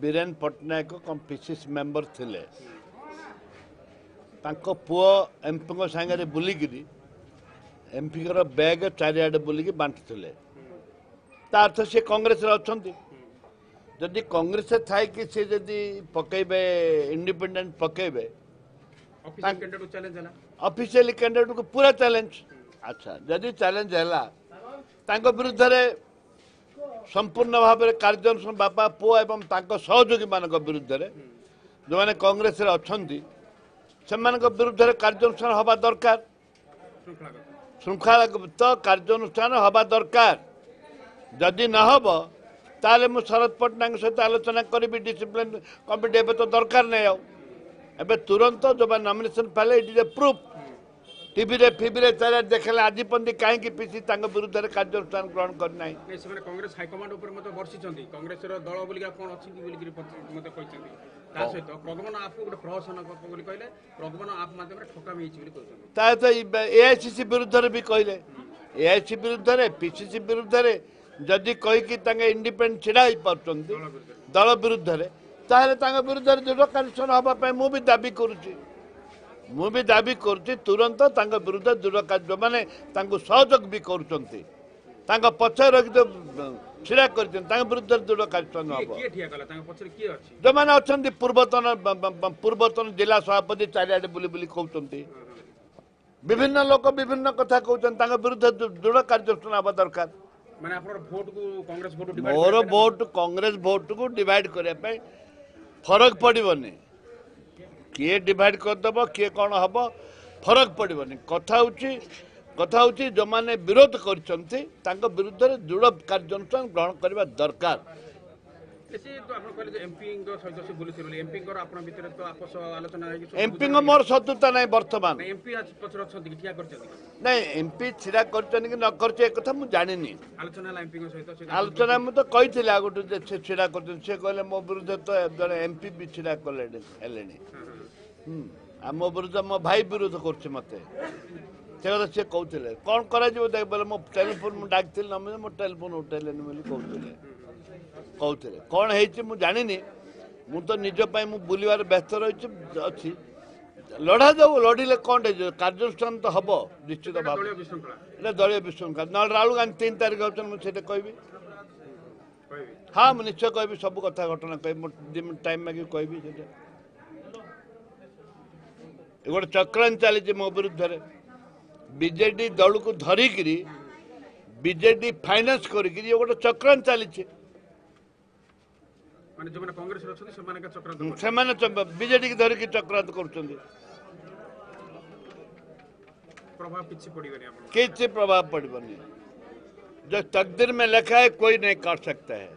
Biren Patnaik PCC member थिले पुओ MP सांगे बुलिकी MP bag चारिआडे बुलिकी बांटुले अर्थ सी कांग्रेस अच्छा जदि कांग्रेस थाई कि सी जदि पकेबे इंडिपेंडेंट पकेबे ऑफिशियली कैंडिडेट को पूरा चैलेंज अच्छा जदि चैलेंज है विरुद्ध संपूर्ण भाव में कार्यानुष्ठान बापा पुओ एवं सहयोगी मान विरुद्ध जो मैंने कांग्रेस अच्छा से विरुद्ध कार्यानुष्ठान हवा दरकार श्रृंखलागत कार्यानुष्ठान हवा दरकार जदि न हम ताले मु शरद पट्टनायक सहित आलोचना करी डिसिप्लिन कमिटी एवं तो दरकार नहीं एवं तुरंत जो नॉमिनेशन पाले it is a proof TV रे फीवी रे चार देखले आज पंदी कहीं पीसी विरुद्ध कार्यानुष्ठान ग्रहण करना कांग्रेस हाइकमांड ऊपर मत वर्षिचंदी कांग्रेस रो दल बोलिका कोन अछि बोलिकरी मत कहचंदी ता सहित प्रगमन आप को प्रहसन बोली कहले प्रगमन आप माध्यम रे ठकामी हिच बोली कहचंदी ता तो एआईसीसी विरुद्ध रे भी कहले एआईसी विरुद्ध रे पीसीसी विरुद्ध रे जदि कहि कि तांगे इंडिपेंडेंट छिड़ा ही परचंदी दल विरुद्ध रे ताले तांगे विरुद्ध रे जो कार्यानुष्ठान हबा पे मु भी दाबी करूची मु भी दाबी करुच्ची तुरंत विरुद्ध दृढ़ कार्य माने सहयोग भी करुँच पछे रखी छिड़ा कर विरुद्ध दृढ़ कार्यानुष्ठान हम जो मैंने अच्छा पूर्वतन जिला सभापति चारिआडे बुली बुली कहते विभिन्न लोक विभिन्न कथा कहते विरुद्ध दृढ़ कार्यानुष्ठान हवा दरकार मोर भोट कांग्रेस भोट को डिवाइड करने फरक पड़ोनी किए डिवाइड करदेव किए कौन हम फरक पड़ोनी कथा हूँ जो मैंने विरोध कर विरुद्ध दृढ़ कार्यानुष्ठान ग्रहण करने दरकार एमपी मोर शत्रुता नहीं बर्तमान नहीं एमपी छिड़ा कर कथा मुझे जानी आलोचना मुझे कही आगे छिड़ा कर कहले मो विरुद्ध तो जड़े एमपी भी छिड़ा कले मो विरुद्ध मो भाई विरोध कर मत सी कहते कौन कर बोले मो टेलीफोन डाक न मो टेलीफोन उठेले कहते कौन है जानी मु तो निजपाई मु बुलवार व्यस्त रही अच्छी लड़ा जाऊ लड़िले कौन कार्यानुष्ठान तो हम निश्चित भाव दलीय विशृंखला ना राहुल गांधी 3 तारीख होती कहि हाँ मुझे निश्चय कहि सब कथा घटना कह टाइम मांग कहि गोटे चक्रांत चली मो विरुद्ध बीजेडी दल को धरिकी बीजेडी फाइनान्स करी गोटे चक्रांत चली बीजेडी की धरिकी चक्रांत कर किसी प्रभाव पड़ोनी जो तकदीर में लिखा है कोई नहीं काट सकता है।